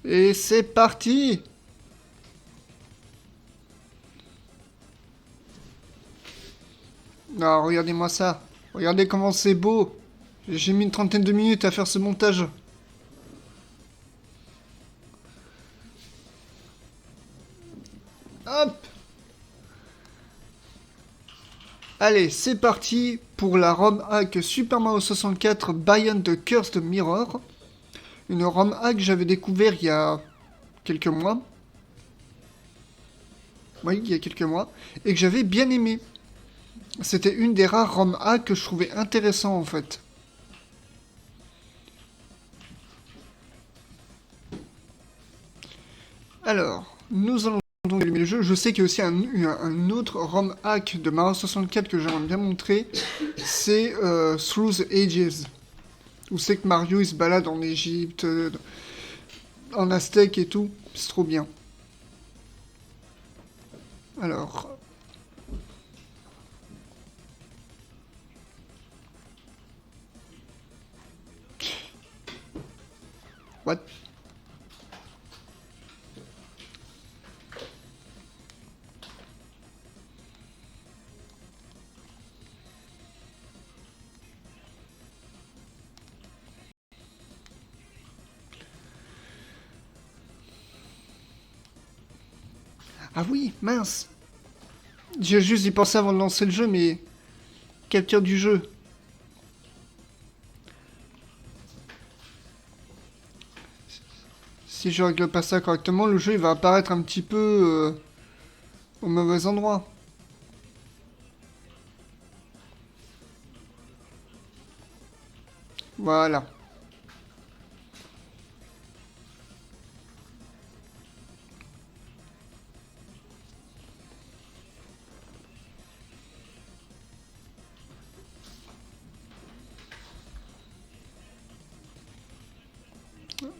Et c'est parti! Non, regardez-moi ça. Regardez comment c'est beau. J'ai mis une trentaine de minutes à faire ce montage. Hop! Allez, c'est parti pour la ROM hack Super Mario 64 Beyond the Cursed Mirror. Une ROM hack que j'avais découvert il y a quelques mois. Oui, il y a quelques mois. Et que j'avais bien aimé. C'était une des rares ROM hacks que je trouvais intéressant en fait. Alors, nous allons donc allumer le jeu. Je sais qu'il y a aussi un autre ROM hack de Mario 64 que j'aimerais bien montrer. C'est Through the Ages. Où c'est que Mario il se balade en Égypte, en Aztèque et tout. C'est trop bien. Alors. What? Ah oui, mince. J'ai juste y pensé avant de lancer le jeu, mais... Capture du jeu. Si je règle pas ça correctement, le jeu il va apparaître un petit peu au mauvais endroit. Voilà.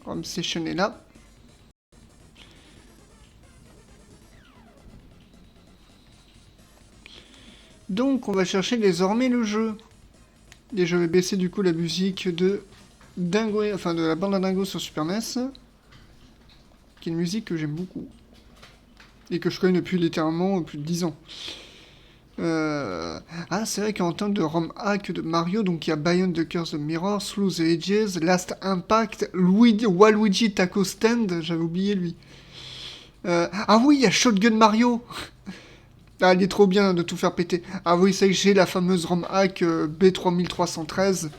ROM Session est là. Donc on va chercher désormais le jeu. Et je vais baisser du coup la musique de Dingo, enfin de la bande à Dingo sur Super NES. Qui est une musique que j'aime beaucoup. Et que je connais depuis littéralement plus de 10 ans. Ah, c'est vrai qu'en termes de ROM hack de Mario, donc il y a Beyond the Curse of Mirror, Through the Ages, Last Impact, Waluigi Taco Stand, j'avais oublié lui. Ah oui, il y a Shotgun Mario. Ah, il est trop bien de tout faire péter. Ah oui, c'est que j'ai la fameuse ROM hack B3313,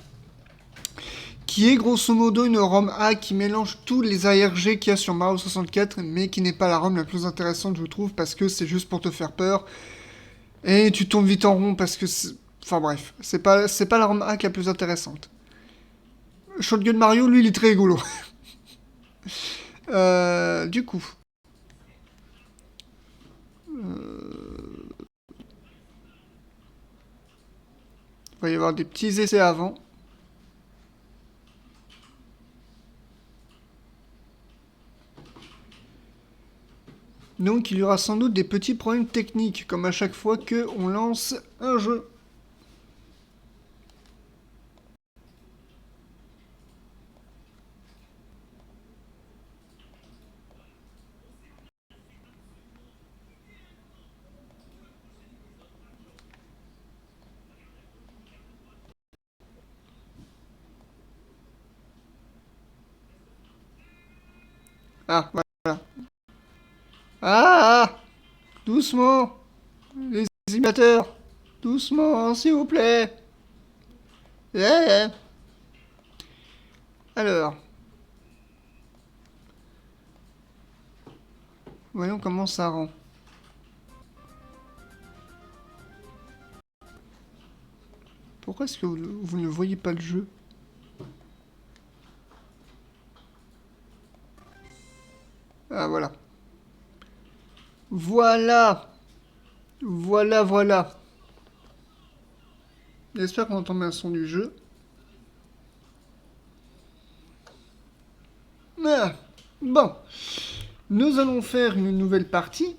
qui est grosso modo une ROM hack qui mélange tous les ARG qu'il y a sur Mario 64, mais qui n'est pas la ROM la plus intéressante, je trouve, parce que c'est juste pour te faire peur. Et tu tombes vite en rond parce que... Enfin bref, c'est pas la ROM hack la plus intéressante. Shotgun Mario, lui, il est très rigolo. Du coup... Il va y avoir des petits essais avant. Donc il y aura sans doute des petits problèmes techniques, comme à chaque fois qu'on lance un jeu. Ah, voilà. Ah, doucement, les imitateurs. Doucement, s'il vous plaît. Yeah. Alors, voyons comment ça rend. Pourquoi est-ce que vous ne voyez pas le jeu? Ah, voilà. Voilà. Voilà. J'espère qu'on entend bien le son du jeu. Ah, bon. Nous allons faire une nouvelle partie.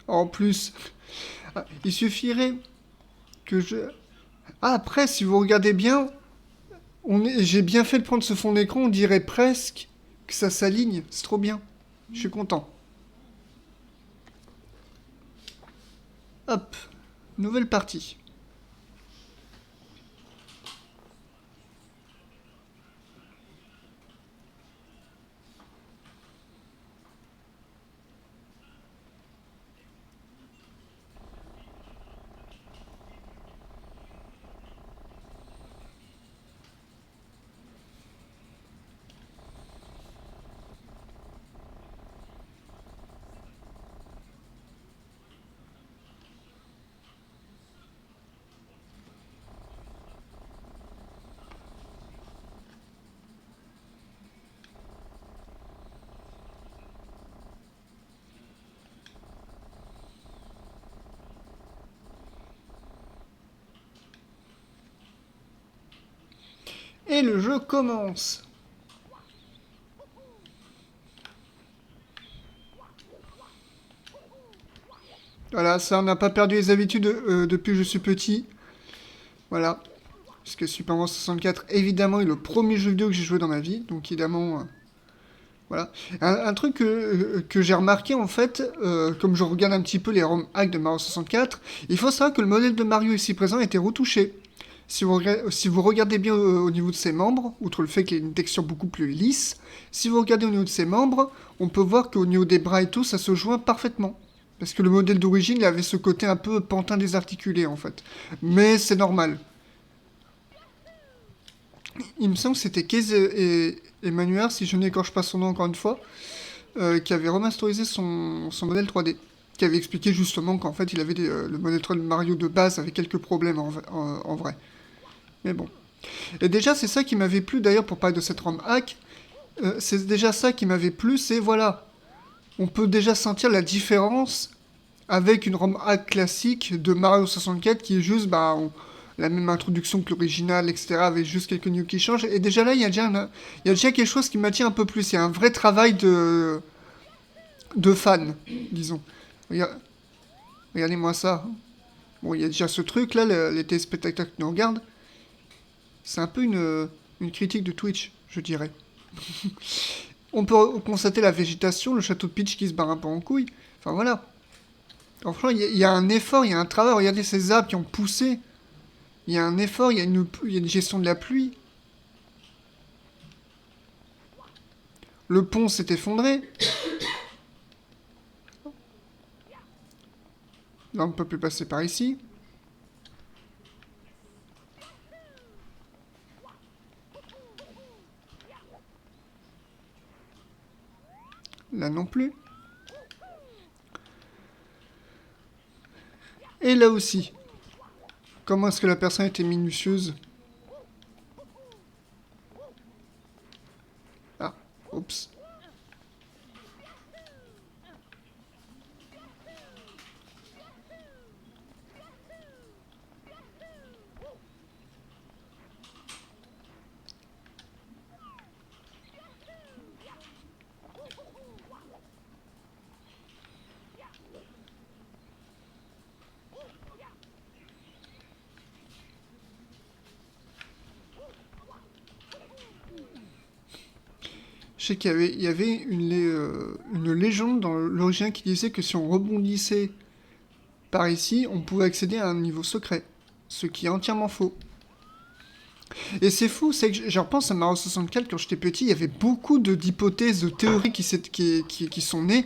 En plus, il suffirait que je... Ah, après, si vous regardez bien, J'ai bien fait de prendre ce fond d'écran, on dirait presque que ça s'aligne. C'est trop bien. Je suis content. Hop, nouvelle partie. Et le jeu commence. Voilà, ça, on n'a pas perdu les habitudes depuis que je suis petit. Voilà. Parce que Super Mario 64, évidemment, est le premier jeu vidéo que j'ai joué dans ma vie. Donc, évidemment, voilà. Un truc que j'ai remarqué, en fait, comme je regarde un petit peu les ROM hacks de Mario 64, il faut savoir que le modèle de Mario ici présent a été retouché. Si vous regardez bien au niveau de ses membres, outre le fait qu'il y ait une texture beaucoup plus lisse, si vous regardez au niveau de ses membres, on peut voir qu'au niveau des bras et tout, ça se joint parfaitement. Parce que le modèle d'origine, il avait ce côté un peu pantin désarticulé, en fait. Mais c'est normal. Il me semble que c'était Case et Emmanuel, si je n'écorche pas son nom encore une fois, qui avait remasterisé son modèle 3D. Qui avait expliqué justement qu'en fait, il avait le modèle 3D de Mario de base avait quelques problèmes en vrai. Mais bon. Et déjà, c'est ça qui m'avait plu, d'ailleurs, pour parler de cette ROM hack. C'est déjà ça qui m'avait plu, c'est voilà. On peut déjà sentir la différence avec une ROM hack classique de Mario 64 qui est juste la même introduction que l'original, etc., avec juste quelques news qui changent. Et déjà là, il y a déjà quelque chose qui m'attire un peu plus. Il y a un vrai travail de fan, disons. Regarde- Regardez-moi ça. Bon, il y a déjà ce truc là, les téléspectateurs qui nous regardent. C'est un peu une critique de Twitch, je dirais. On peut constater la végétation, le château de Peach qui se barre un peu en couille. Enfin voilà. Franchement, il y a un effort, il y a un travail. Regardez ces arbres qui ont poussé. Il y a un effort, il y a une gestion de la pluie. Le pont s'est effondré. Là, on ne peut plus passer par ici. Là non plus. Et là aussi. Comment est-ce que la personne était minutieuse? Ah, oups. Je sais il y avait une légende dans l'origine qui disait que si on rebondissait par ici, on pouvait accéder à un niveau secret. Ce qui est entièrement faux. Et c'est fou, c'est que je repense à Mario 64 quand j'étais petit, il y avait beaucoup d'hypothèses, de théories qui sont nées,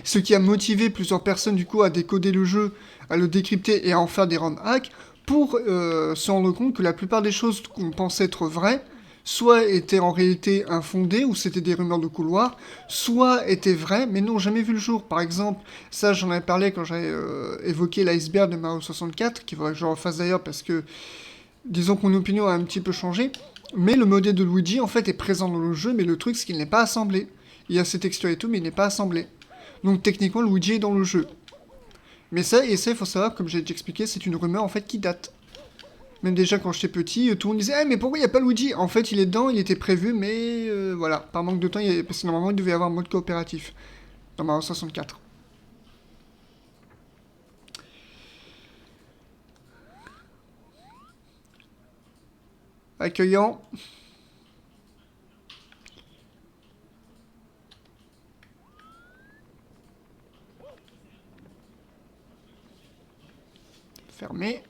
ce qui a motivé plusieurs personnes du coup à décoder le jeu, à le décrypter et à en faire des ROM hacks pour se rendre compte que la plupart des choses qu'on pensait être vraies, soit étaient en réalité infondées ou c'était des rumeurs de couloir, soit étaient vraies mais n'ont jamais vu le jour. Par exemple, ça j'en avais parlé quand j'avais évoqué l'iceberg de Mario 64, qu'il faudrait que je refasse d'ailleurs parce que disons que mon opinion a un petit peu changé, mais le modèle de Luigi en fait est présent dans le jeu, mais le truc c'est qu'il n'est pas assemblé. Il y a ses textures et tout, mais il n'est pas assemblé. Donc techniquement Luigi est dans le jeu. Mais ça, il faut savoir, comme j'ai déjà expliqué, c'est une rumeur en fait qui date. Même déjà quand j'étais petit, tout le monde disait mais pourquoi il n'y a pas Luigi? En fait il est dedans, il était prévu, mais voilà, par manque de temps, parce que normalement il devait y avoir un mode coopératif dans Mario 64. Accueillant. Fermé.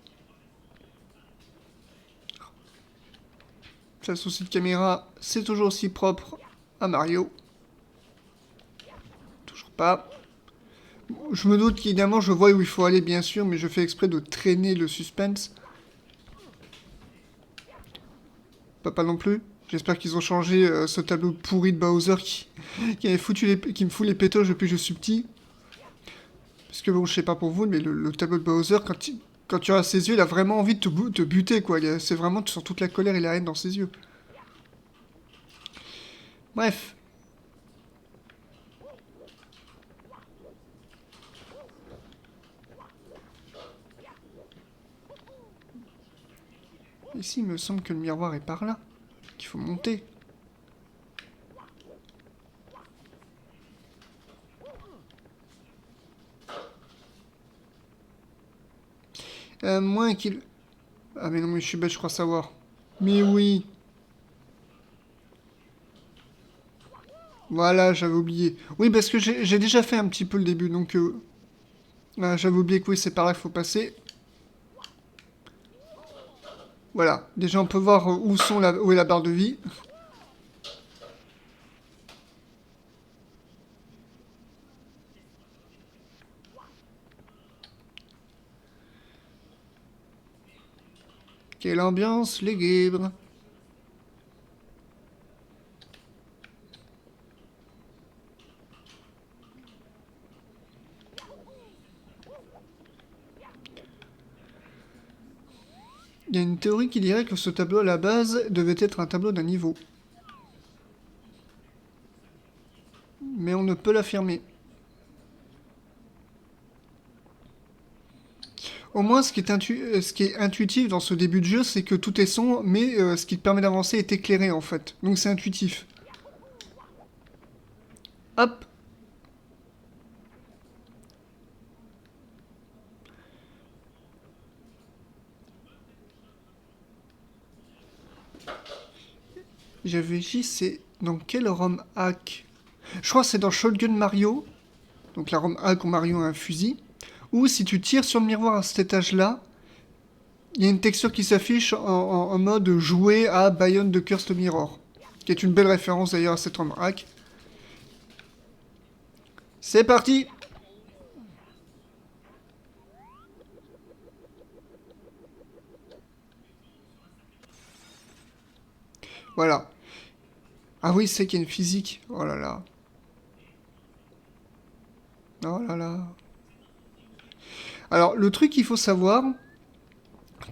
Ça, souci de caméra, c'est toujours aussi propre à Mario. Toujours pas. Je me doute qu'évidemment, je vois où il faut aller, bien sûr, mais je fais exprès de traîner le suspense. Pas non plus. J'espère qu'ils ont changé ce tableau pourri de Bowser qui me fout les pétoches depuis que je suis petit. Parce que bon, je sais pas pour vous, mais le tableau de Bowser, quand tu as ses yeux, il a vraiment envie de te buter, quoi. C'est vraiment, tu sens toute la colère et la haine dans ses yeux. Bref. Ici, il me semble que le miroir est par là. Qu'il faut monter. Moins qu'il... Ah mais non, mais je suis bête, je crois savoir. Mais oui. Voilà, j'avais oublié. Oui, parce que j'ai déjà fait un petit peu le début, donc... j'avais oublié que oui, c'est par là qu'il faut passer. Voilà. Déjà, on peut voir où est la barre de vie. Quelle ambiance, les guèbres. Il y a une théorie qui dirait que ce tableau à la base devait être un tableau d'un niveau. Mais on ne peut l'affirmer. Au moins, ce qui est intuitif dans ce début de jeu, c'est que tout est sombre, mais ce qui te permet d'avancer est éclairé, en fait. Donc c'est intuitif. Hop. J'avais dit, c'est dans quel ROM hack? Je crois que c'est dans Shotgun Mario. Donc la ROM hack où Mario a un fusil. Ou si tu tires sur le miroir à cet étage-là, il y a une texture qui s'affiche en mode jouer à Bayonne de Cursed Mirror. Qui est une belle référence d'ailleurs à cette ROM hack. C'est parti! Voilà. Ah oui, c'est qu'il y a une physique. Oh là là. Oh là là. Alors, le truc qu'il faut savoir,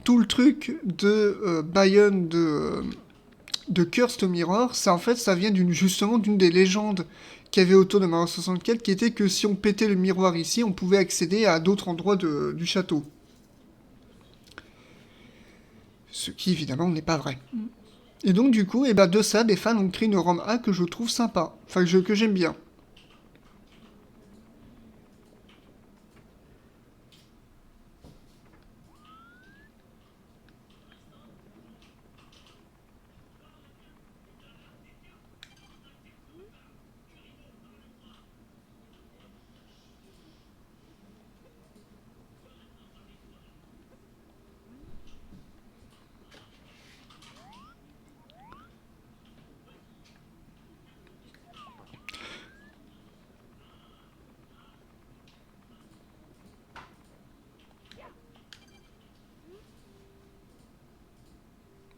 tout le truc de Bayonne de Cursed Mirror, ça en fait, ça vient justement d'une des légendes qu'il y avait autour de Mario 64, qui était que si on pétait le miroir ici, on pouvait accéder à d'autres endroits du château. Ce qui, évidemment, n'est pas vrai. Et donc, du coup, de ça, des fans ont créé une ROM A que je trouve sympa. Enfin, que j'aime bien.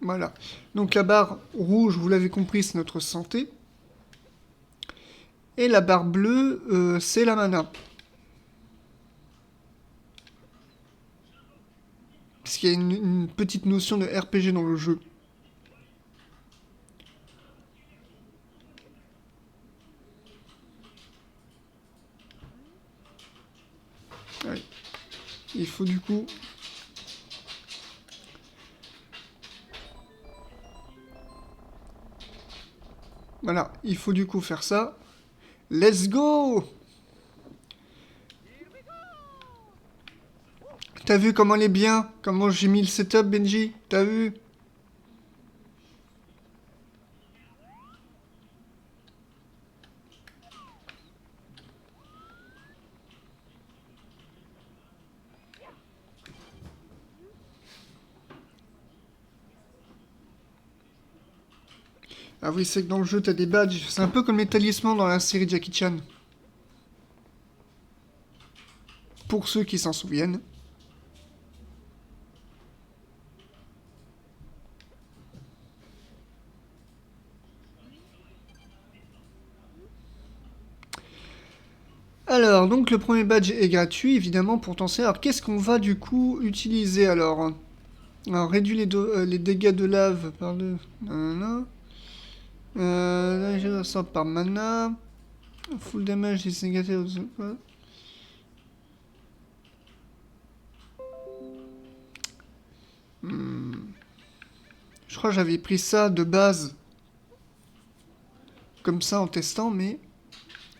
Voilà. Donc la barre rouge, vous l'avez compris, c'est notre santé. Et la barre bleue, c'est la mana. Parce qu'il y a une petite notion de RPG dans le jeu. Ouais. Il faut du coup... Voilà, il faut du coup faire ça. Let's go! T'as vu comment elle est bien? Comment j'ai mis le setup, Benji? T'as vu? Ah oui, c'est que dans le jeu, t'as des badges. C'est un peu comme les talismans dans la série Jackie Chan. Pour ceux qui s'en souviennent. Alors, donc le premier badge est gratuit, évidemment, pour t'en servir. Alors, qu'est-ce qu'on va du coup utiliser alors? Alors, réduit les dégâts de lave par deux. Nanana. Là, je sors par mana. Full damage is negative. Hmm. Je crois que j'avais pris ça de base. Comme ça en testant, mais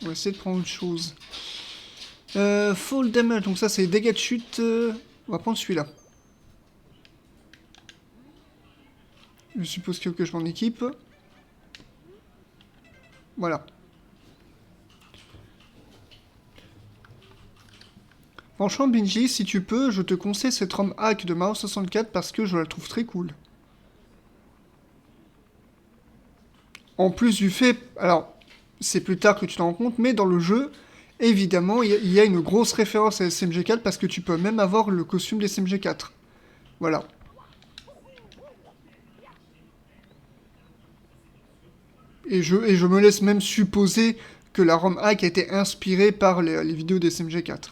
on va essayer de prendre autre chose. Full damage, donc ça c'est les dégâts de chute. On va prendre celui-là. Je suppose qu'il faut que je m'en équipe. Voilà. Franchement, Benji, si tu peux, je te conseille cette ROM hack de Mario 64 parce que je la trouve très cool. En plus du fait, alors, c'est plus tard que tu t'en rends compte, mais dans le jeu, évidemment, il y a une grosse référence à SMG4 parce que tu peux même avoir le costume des SMG4. Voilà. Et je me laisse même supposer que la ROM hack a été inspirée par les vidéos des SMG4.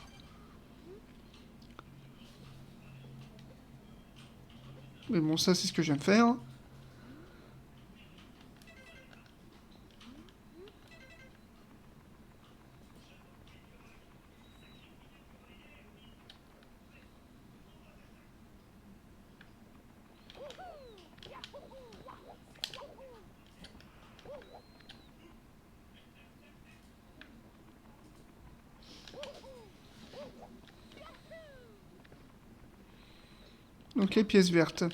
Mais bon, ça c'est ce que je viens de faire. Donc les pièces vertes.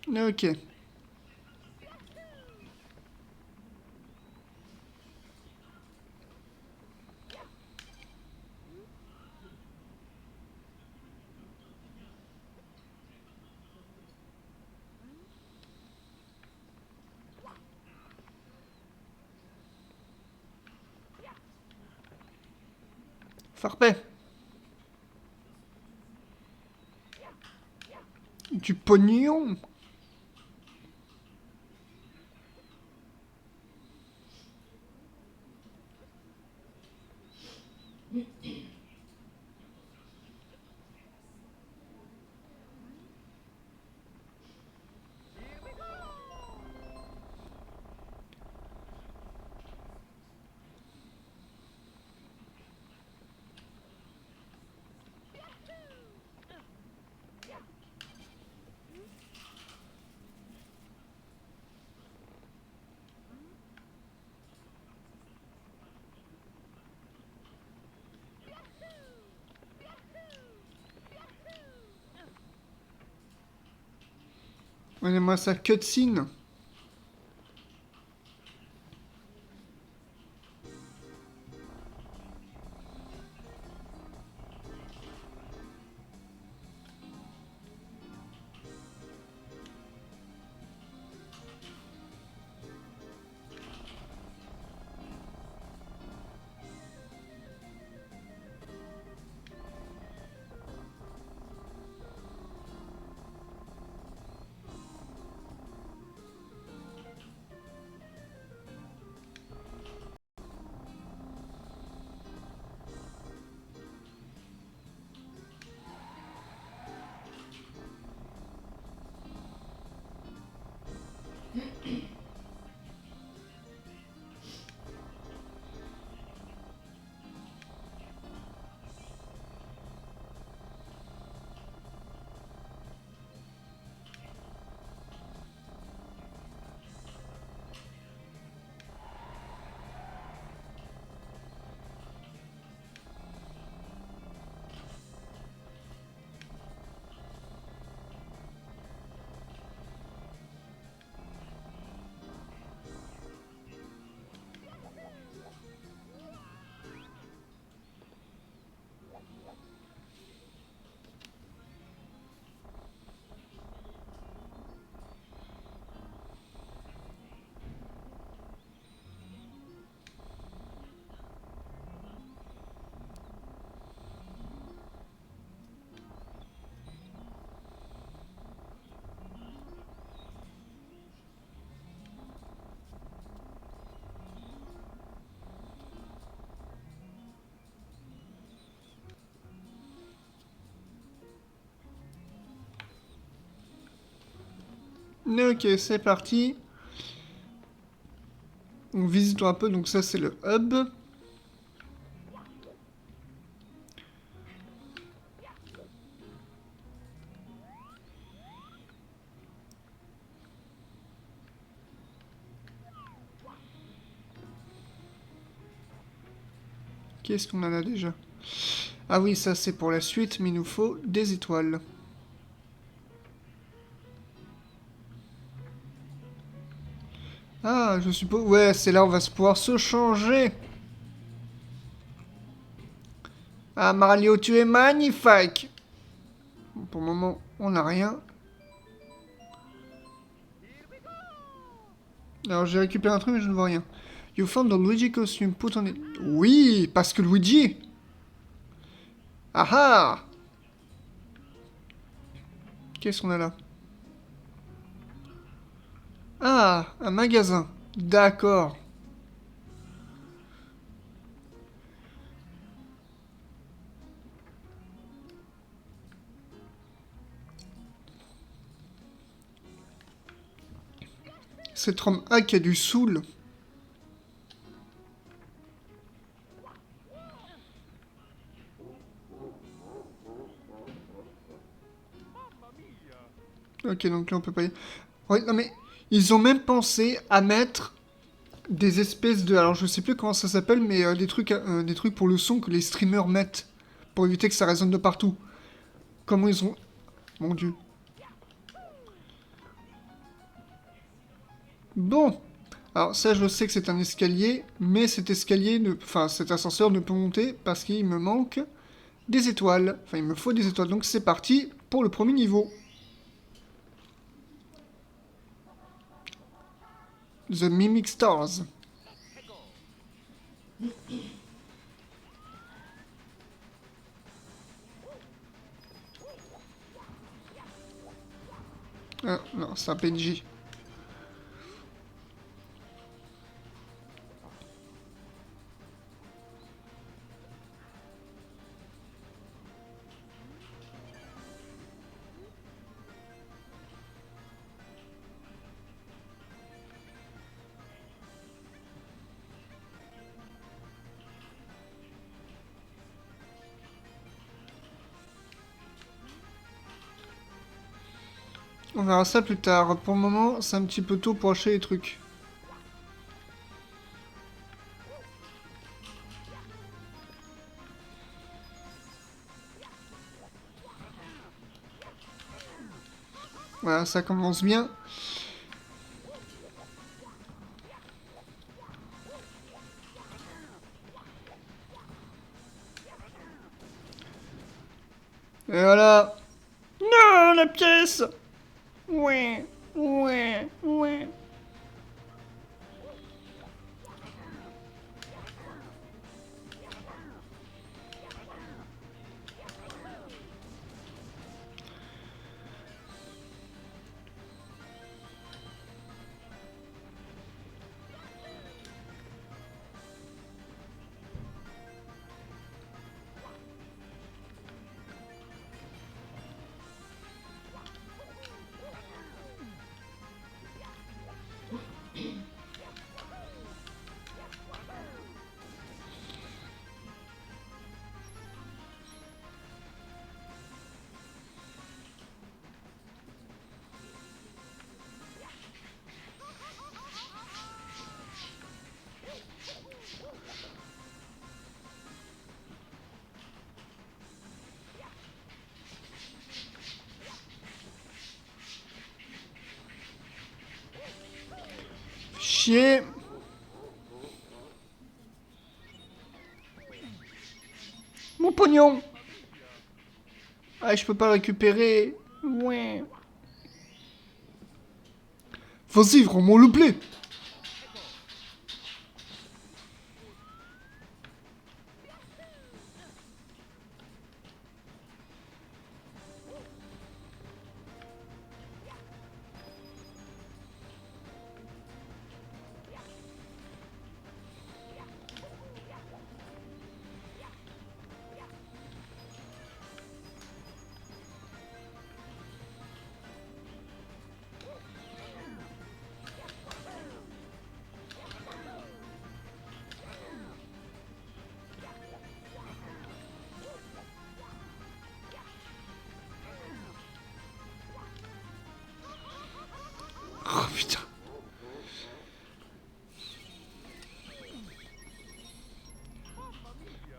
Ok. Farpet. Du pognon. Regardez-moi ça, cutscene. Ok, c'est parti. On visite un peu, donc ça c'est le hub. Qu'est-ce qu'on en a déjà? Ah oui, ça c'est pour la suite, mais il nous faut des étoiles. Ah, je suppose... Ouais, c'est là où on va se pouvoir se changer. Ah, Mario, tu es magnifique. Bon, pour le moment, on n'a rien. Alors, j'ai récupéré un truc, mais je ne vois rien. You found the Luigi costume, put on it... Oui, parce que Luigi... Ah ah. Qu'est-ce qu'on a là? Ah, un magasin. D'accord. Cette Rome A qui a du soul. Ok, donc là on peut pas y... Ouais, non mais... Ils ont même pensé à mettre des espèces de... Alors je sais plus comment ça s'appelle, mais des trucs pour le son que les streamers mettent. Pour éviter que ça résonne de partout. Comment ils ont... Mon dieu. Bon. Alors ça je sais que c'est un escalier, mais cet escalier, ne... enfin cet ascenseur ne peut monter parce qu'il me manque des étoiles. Enfin il me faut des étoiles, donc c'est parti pour le premier niveau. The Mimic Stars. Ah non, c'est un PNJ. On verra ça plus tard. Pour le moment, c'est un petit peu tôt pour acheter les trucs. Voilà, ça commence bien. Et voilà. Non, la pièce. Ouais, ouais, ouais. Chier. Mon pognon. Ah, je peux pas le récupérer. Ouais. Vas-y, rends-moi le blé.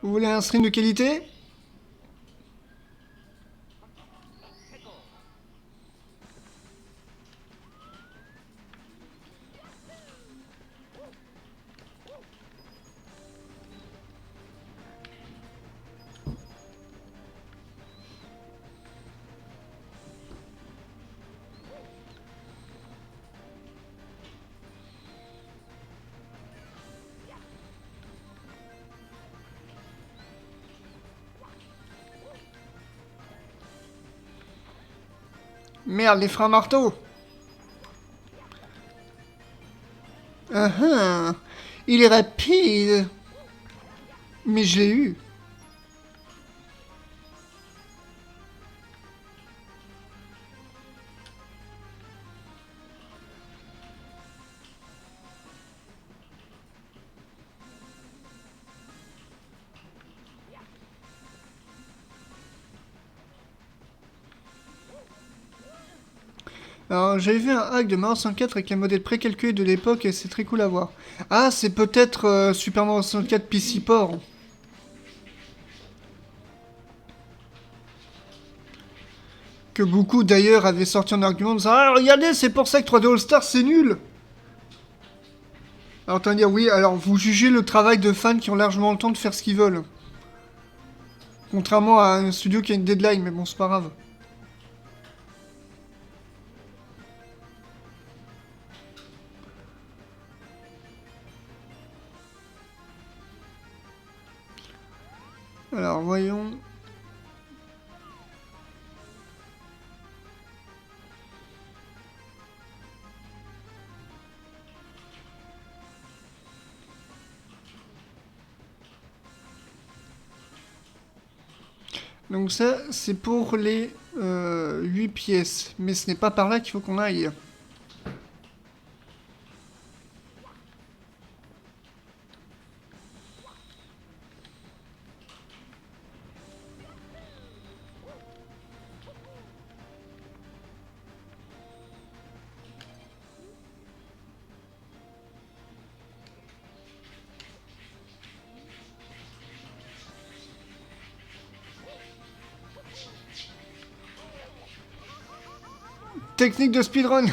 Vous voulez un stream de qualité? Merde, les freins marteau. Il est rapide. Mais je l'ai eu. Alors, j'avais vu un hack de Mario 64 avec un modèle précalculé de l'époque et c'est très cool à voir. Ah, c'est peut-être Super Mario 64 PC Port. Que beaucoup d'ailleurs avaient sorti en argument en disant ah, regardez, c'est pour ça que 3D All Stars c'est nul. Alors, t'vas dire oui, alors vous jugez le travail de fans qui ont largement le temps de faire ce qu'ils veulent. Contrairement à un studio qui a une deadline, mais bon, c'est pas grave. Alors, voyons. Donc ça, c'est pour les 8 pièces. Mais ce n'est pas par là qu'il faut qu'on aille. Technique de speedrun.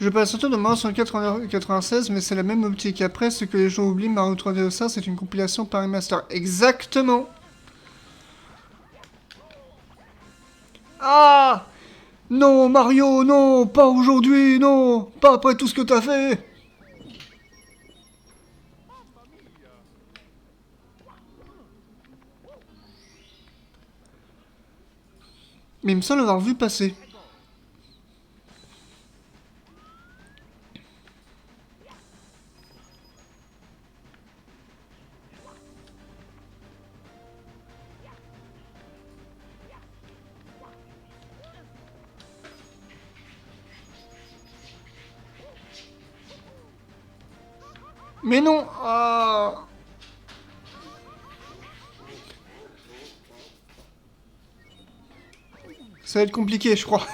Je passe surtout de Mario 196, mais c'est la même optique. Après, ce que les gens oublient, Mario 3D All Stars, c'est une compilation par remaster. Exactement. Ah non, Mario, non, pas aujourd'hui, non, pas après tout ce que t'as fait. Mais il me semble l'avoir vu passer. Mais non. Ah. Ça va être compliqué, je crois.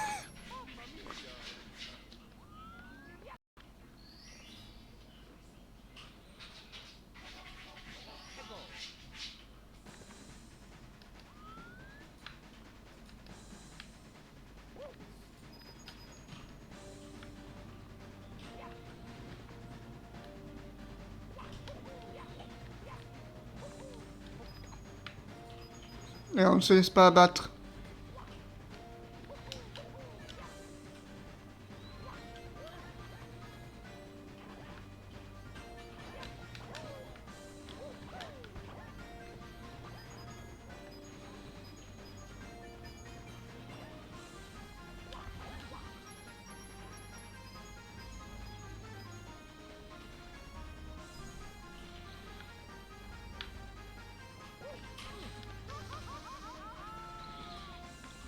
Et on ne se laisse pas abattre.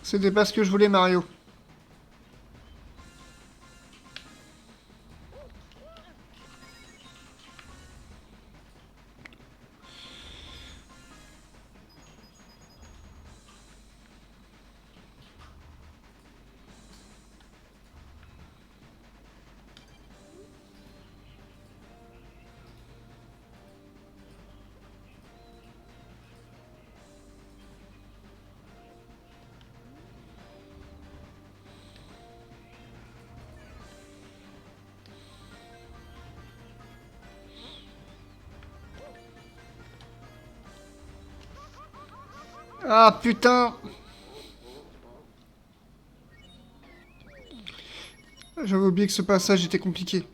C'était pas ce que je voulais, Mario. Ah putain. J'avais oublié que ce passage était compliqué.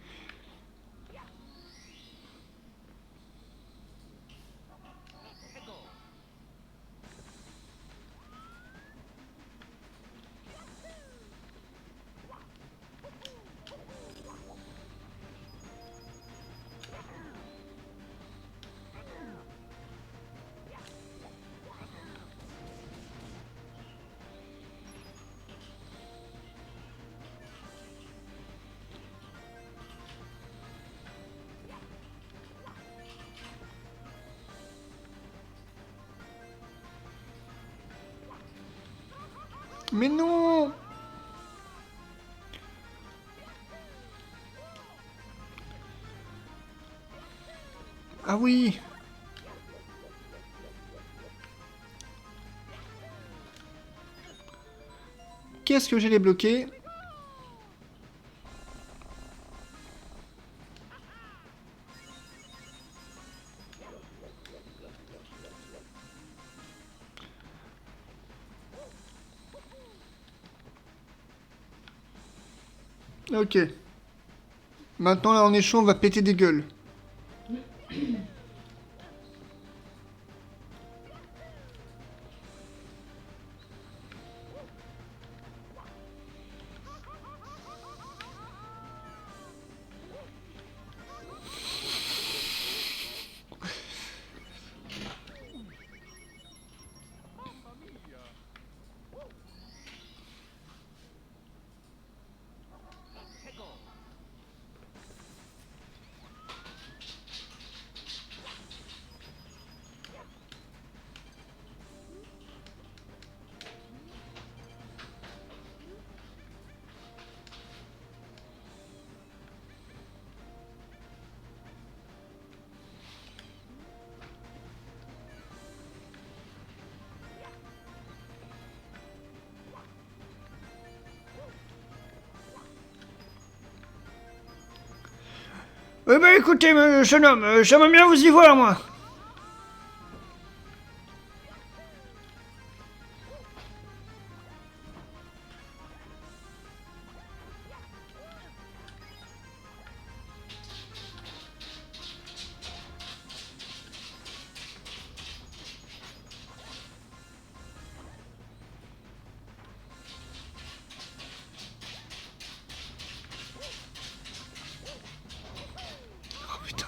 Mais non. Ah oui. Qu'est-ce que j'ai les bloqués? Ok. Maintenant, là, on est chaud, on va péter des gueules. Eh ben écoutez, jeune homme, j'aimerais bien vous y voir, moi. Oh putain.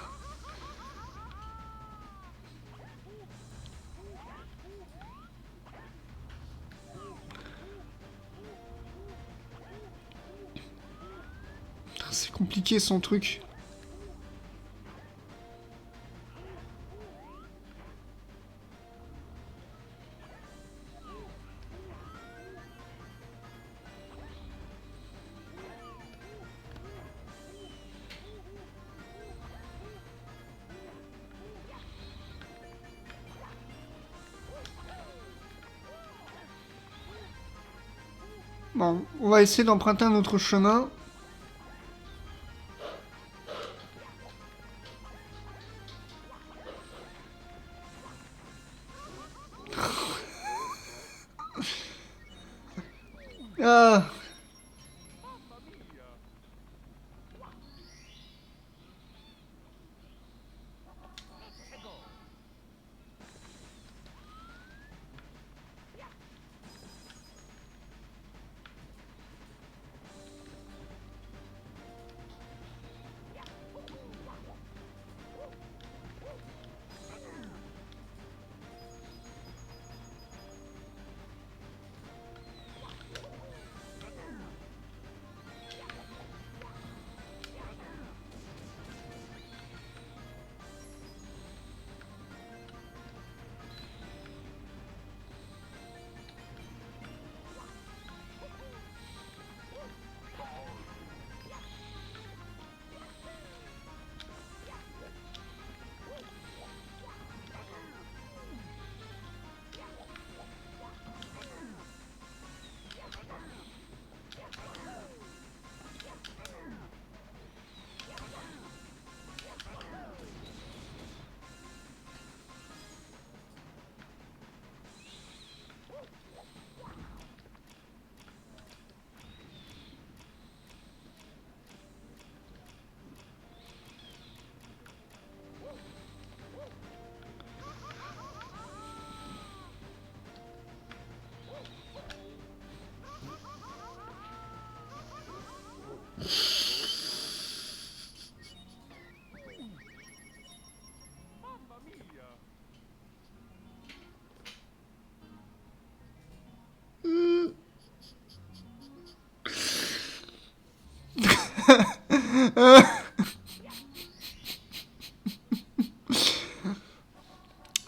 C'est compliqué son truc. Bon, on va essayer d'emprunter un autre chemin. Ah.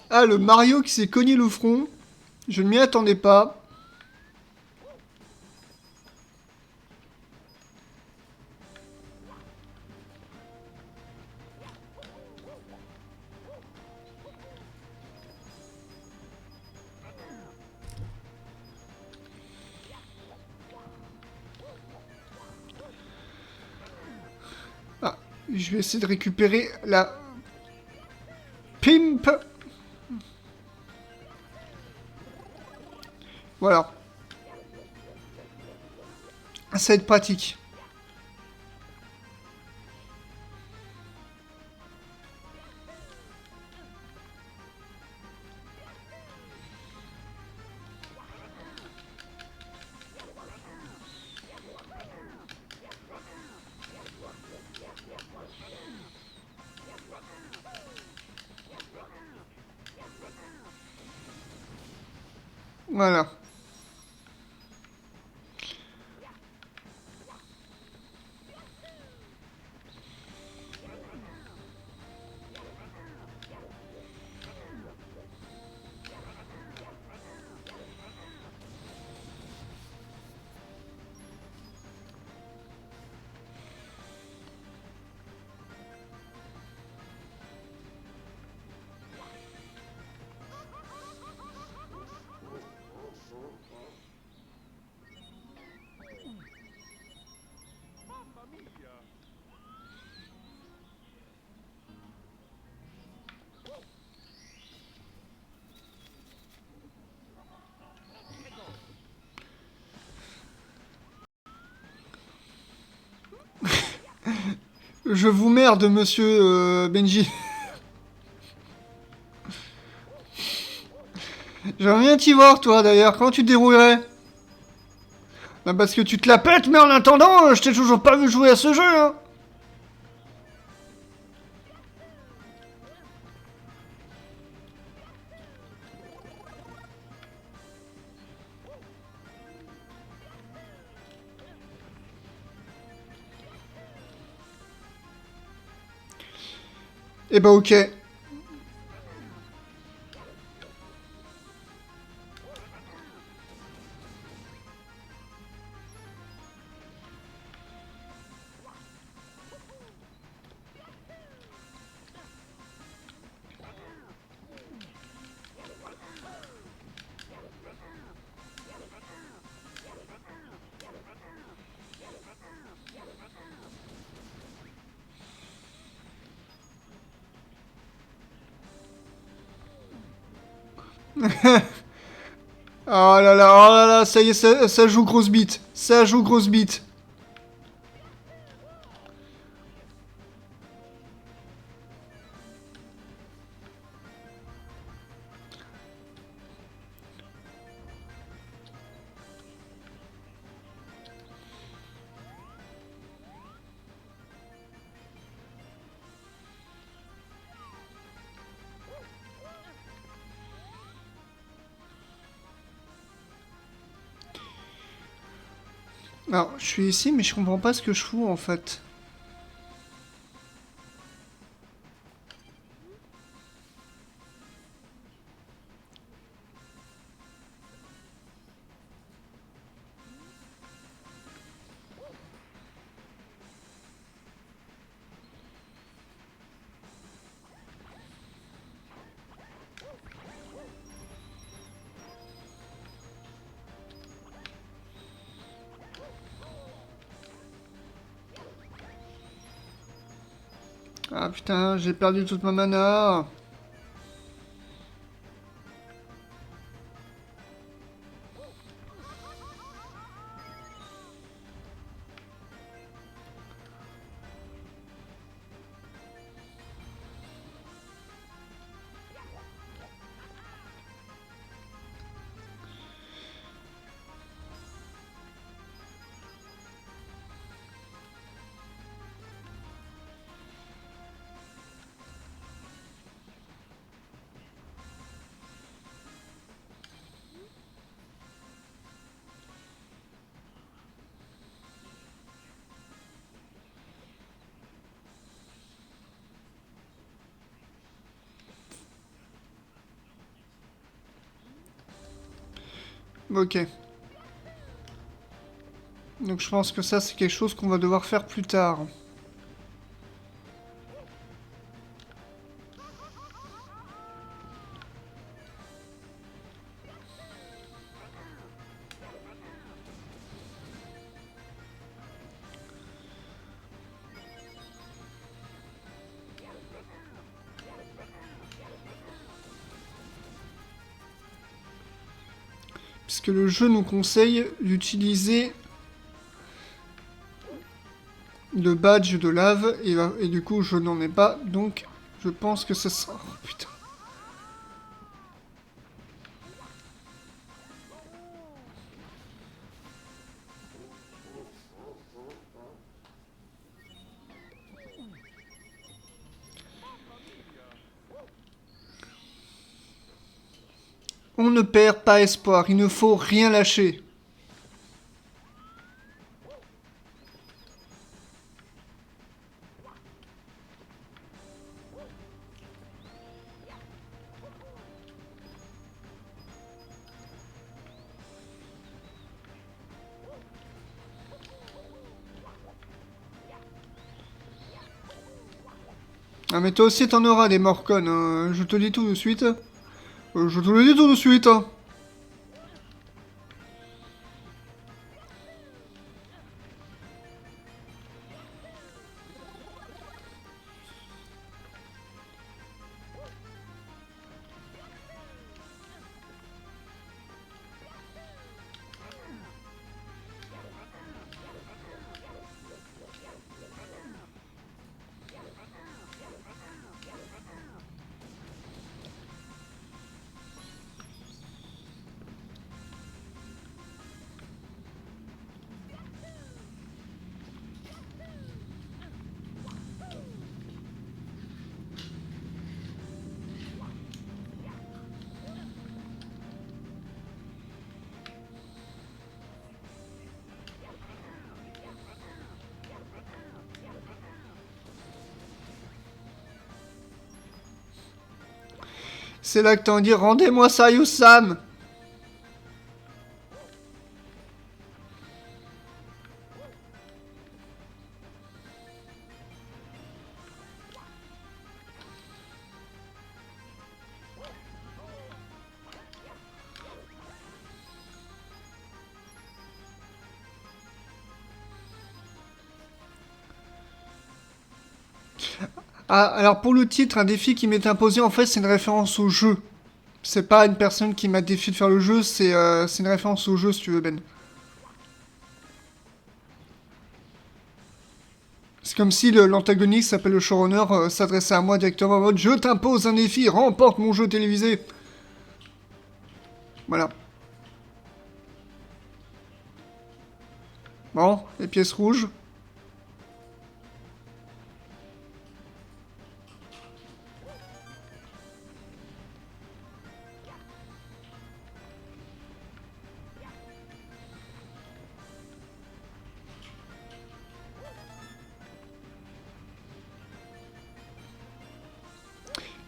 Ah, le Mario qui s'est cogné le front. Je ne m'y attendais pas. Ah, je vais essayer de récupérer la... Pimp. Voilà. Ça va être pratique. Voilà. Je vous merde, monsieur Benji. J'aimerais bien t'y voir, toi, d'ailleurs. Comment tu te déroulerais? Bah, parce que tu te la pètes, mais en attendant, je t'ai toujours pas vu jouer à ce jeu, hein. Eh bah, ok. Oh là là, ça y est, ça joue grosse bite. Ça joue grosse bite. Alors, je suis ici, mais je comprends pas ce que je fous, en fait. Ah putain, j'ai perdu toute ma mana. Ok. Donc je pense que ça, c'est quelque chose qu'on va devoir faire plus tard. Puisque le jeu nous conseille d'utiliser le badge de lave, et du coup je n'en ai pas, donc je pense que ça sera... Oh putain. On ne perd pas espoir, il ne faut rien lâcher. Ah mais toi aussi t'en auras des morconnes, hein. Je te dis tout de suite. Je te le dis tout de suite, hein. C'est là que t'en dis, rendez-moi ça, Youssam. Ah, alors pour le titre, un défi qui m'est imposé, en fait, c'est une référence au jeu. C'est pas une personne qui m'a défié de faire le jeu, c'est une référence au jeu, si tu veux, Ben. C'est comme si l'antagoniste s'appelle le showrunner, s'adressait à moi directement en mode je t'impose un défi, remporte mon jeu télévisé. Voilà. Bon, les pièces rouges.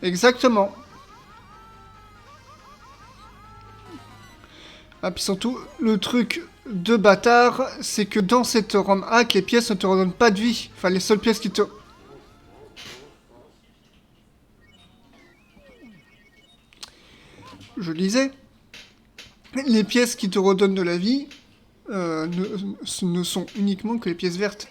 Exactement. Ah, puis surtout, le truc de bâtard, c'est que dans cette ROM hack, les pièces ne te redonnent pas de vie. Enfin, les seules pièces qui te... Je lisais. Les pièces qui te redonnent de la vie ne sont uniquement que les pièces vertes.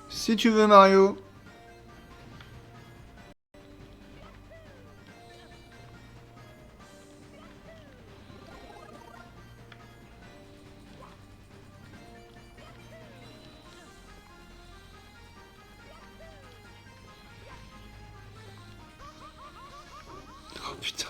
Si tu veux, Mario. Oh putain.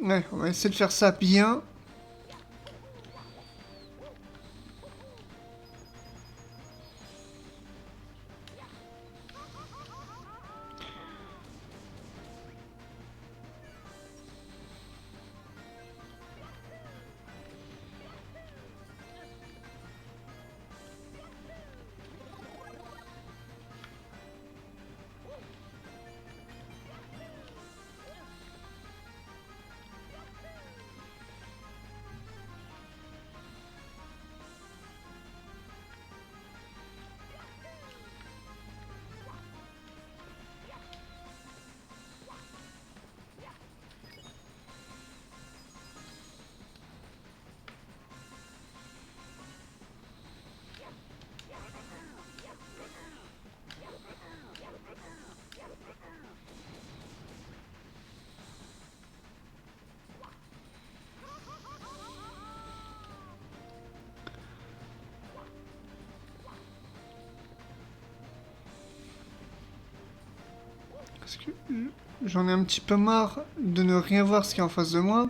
Ouais, on va essayer de faire ça bien. Parce que j'en ai un petit peu marre de ne rien voir ce qu'il y a en face de moi.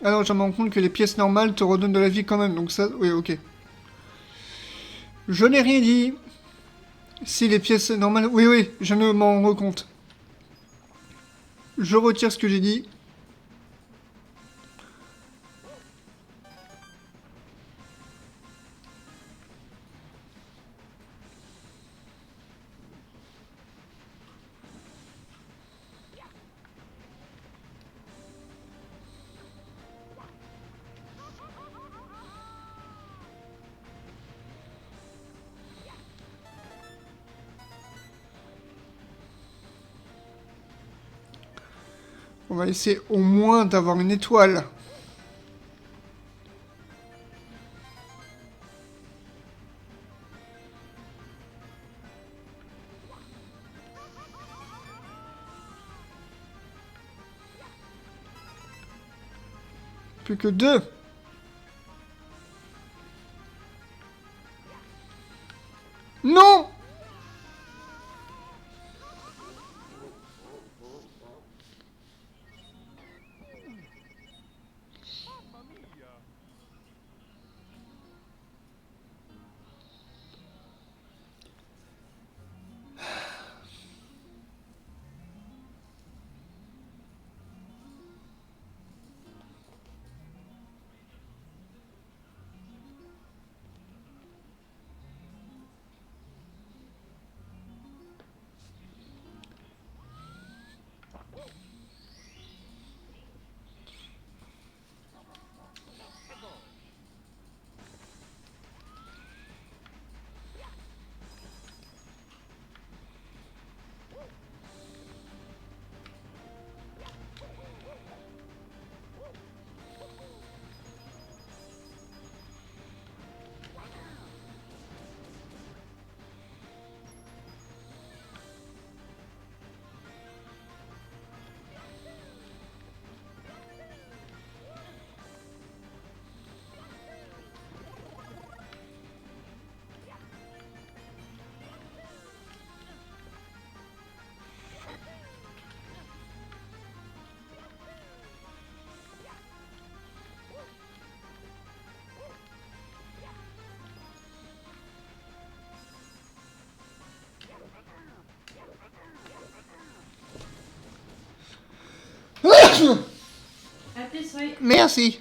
Alors, je me rends compte que les pièces normales te redonnent de la vie quand même, donc ça, oui, ok. Je n'ai rien dit. Si les pièces normales, oui, oui, je ne m'en rends compte. Je retire ce que j'ai dit. On va essayer au moins d'avoir une étoile. Plus que deux. Non! À tes souhaits. Merci.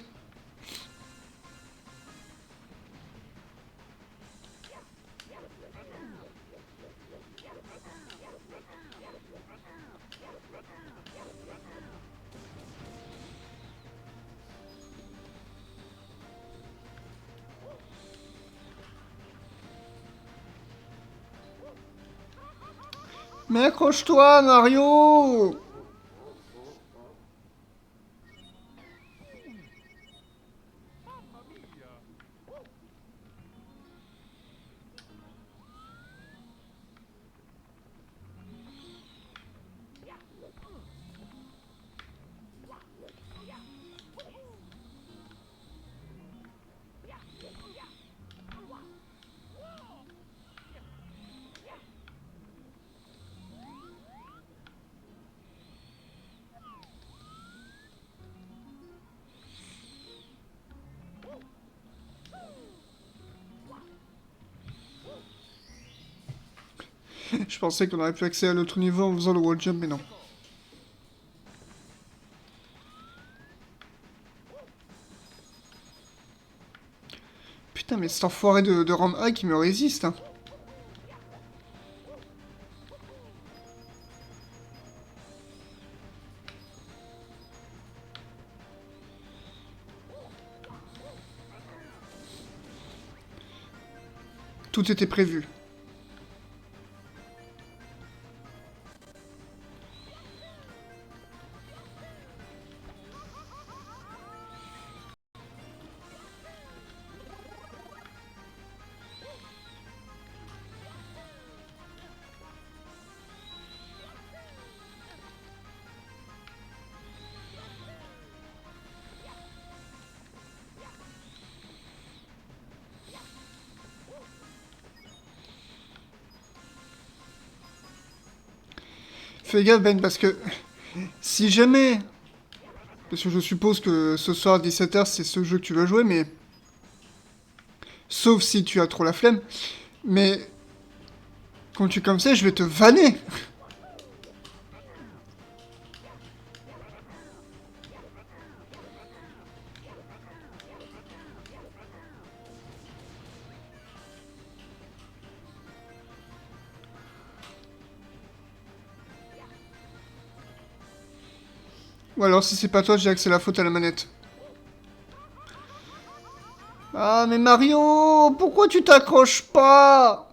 Mais accroche-toi, Mario! Je pensais qu'on aurait pu accéder à l'autre niveau en faisant le wall jump, mais non. Putain, mais cet enfoiré de Rom A qui me résiste, hein. Tout était prévu. Fais gaffe, Ben, parce que si jamais... Parce que je suppose que ce soir à 17h, c'est ce jeu que tu vas jouer, mais... Sauf si tu as trop la flemme. Mais... Quand tu es comme ça, je vais te vanner. Ou alors, si c'est pas toi, je dirais que c'est la faute à la manette. Ah, mais Mario, pourquoi tu t'accroches pas?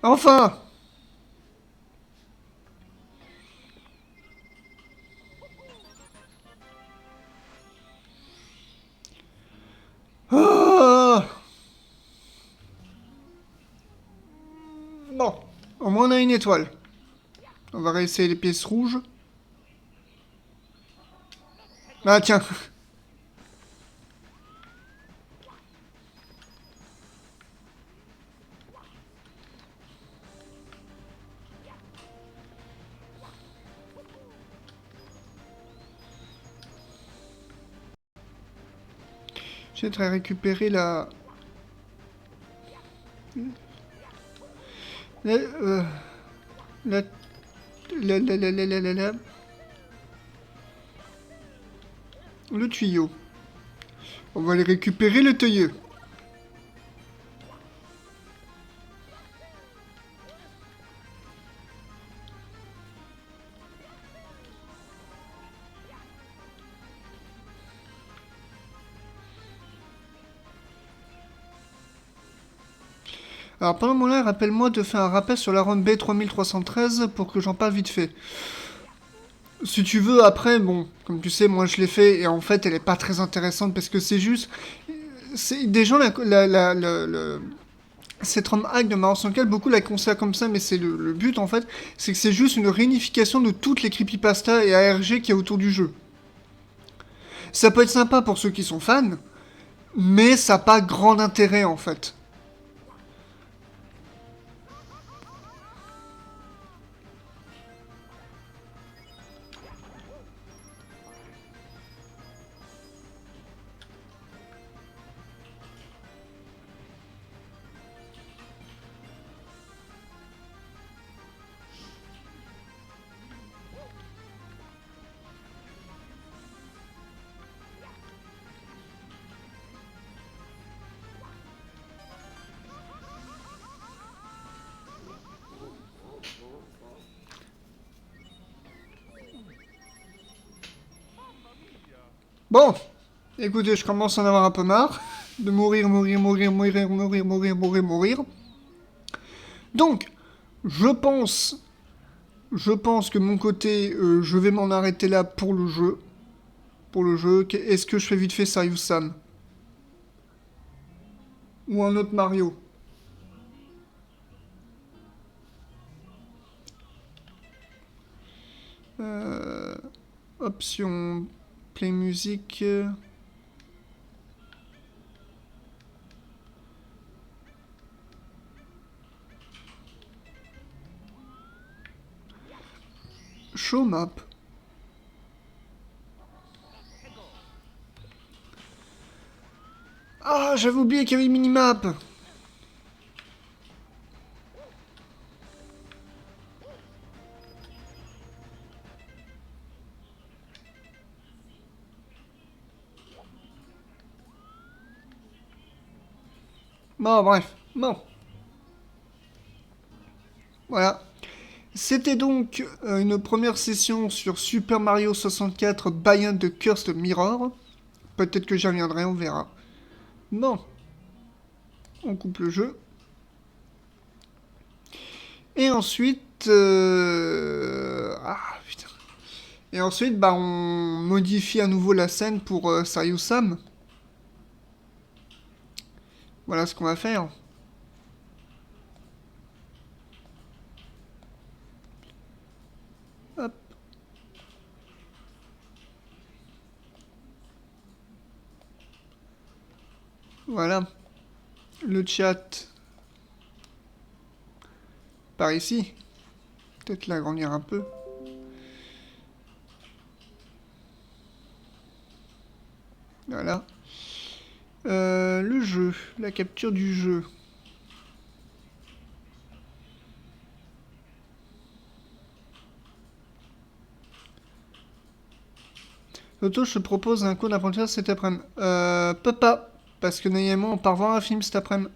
Enfin! Ah! Bon, au moins on a une étoile. On va réessayer les pièces rouges. Ah tiens. J'aimerais récupérer la, la, la, le tuyau. On va aller récupérer le tuyau. Alors pendant mon live, rappelle-moi de faire un rappel sur la ROM B3313 pour que j'en parle vite fait. Si tu veux, après, bon, comme tu sais, moi je l'ai fait et en fait elle est pas très intéressante parce que c'est juste... Des gens, cette ROM hack de Mars Sancal, beaucoup la considèrent comme ça, mais c'est le but en fait, c'est que c'est juste une réunification de toutes les creepypasta et ARG qu'il y a autour du jeu. Ça peut être sympa pour ceux qui sont fans, mais ça n'a pas grand intérêt en fait. Bon, écoutez, je commence à en avoir un peu marre de mourir, mourir, mourir, mourir, mourir, mourir, mourir, mourir. Donc, je pense, je pense que de mon côté, je vais m'en arrêter là pour le jeu. Pour le jeu, est-ce que je fais vite fait Serious Sam ou un autre Mario? euh, Option play music. Show map. Ah, j'avais oublié qu'il y avait une minimap. Bon, bref. Bon. Voilà. C'était donc une première session sur Super Mario 64 Beyond the Cursed Mirror. Peut-être que j'y reviendrai, on verra. Bon. On coupe le jeu. Et ensuite... Ah, putain. Et ensuite, bah, on modifie à nouveau la scène pour Serious Sam. Voilà ce qu'on va faire. Hop. Voilà. Le chat. Par ici. Peut-être l'agrandir un peu. Voilà. Le jeu. La capture du jeu. Toto, je te propose un cours d'apprentissage cet après-midi. Peut pas. Parce que normalement, on part voir un film cet après-midi.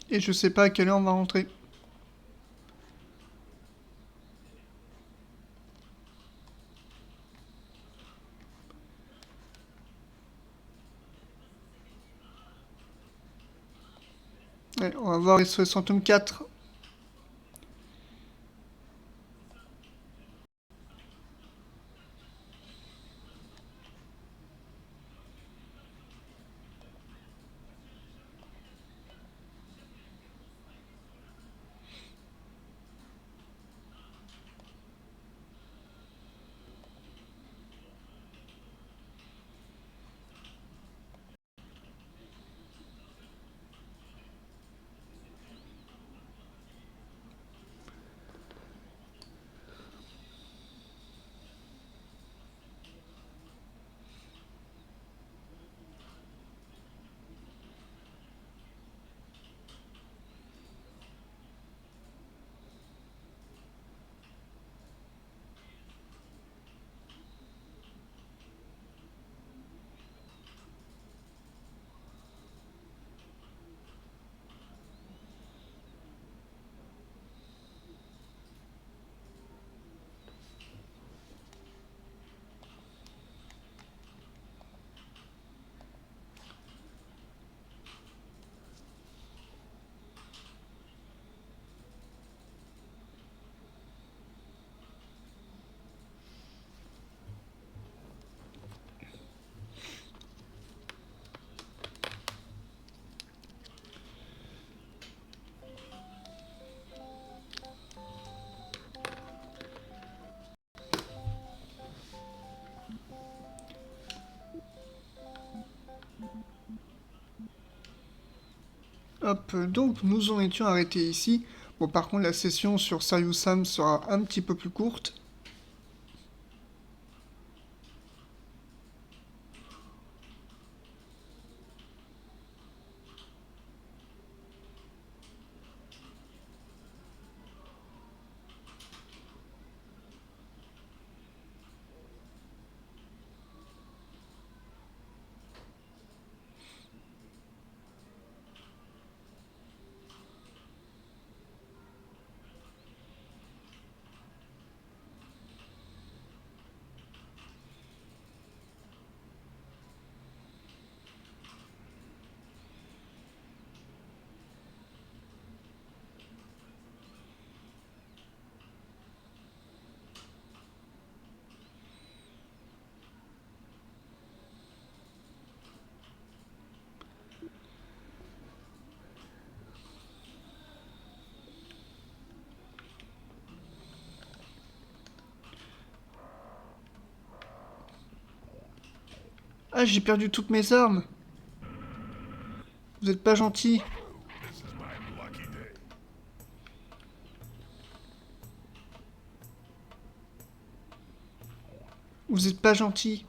Et je sais pas à quelle heure on va rentrer. Ouais, on va voir SOS Phantom 4. Hop, donc nous en étions arrêtés ici. Bon, par contre, la session sur Serious Sam sera un petit peu plus courte. Ah, j'ai perdu toutes mes armes. Vous êtes pas gentil. Vous êtes pas gentil.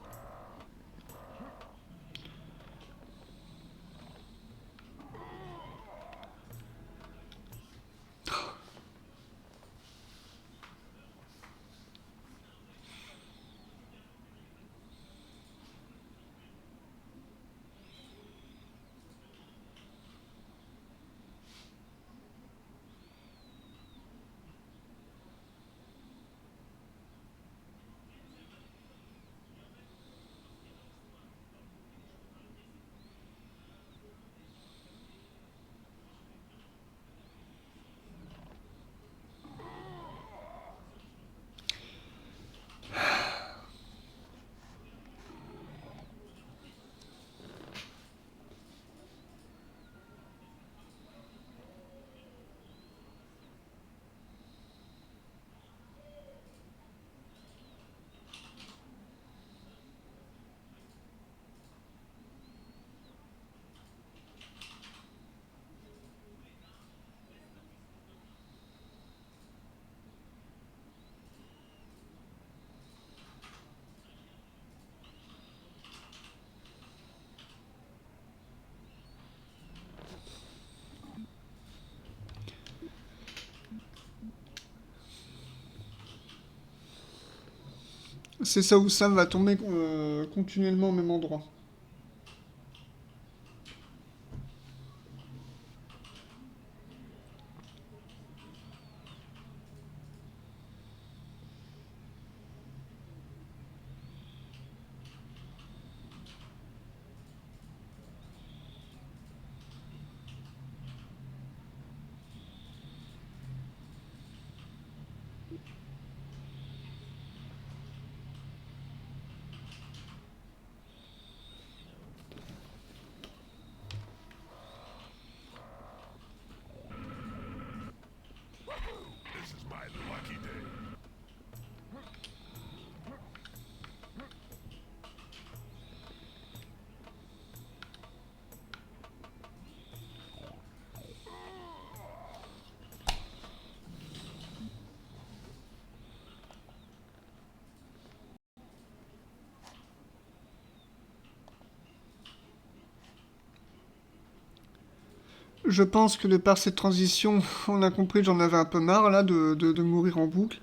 C'est ça où Sam va tomber continuellement au même endroit. Je pense que de par cette transition, on a compris que j'en avais un peu marre là de mourir en boucle.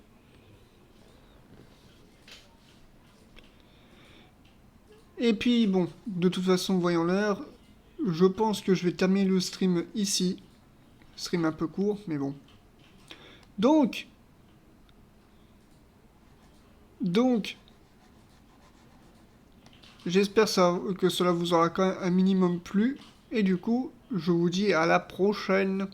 Et puis bon, de toute façon, voyons l'heure. Je pense que je vais terminer le stream ici. Stream un peu court, mais bon. Donc, donc, j'espère que cela vous aura quand même un minimum plu. Et du coup, je vous dis à la prochaine.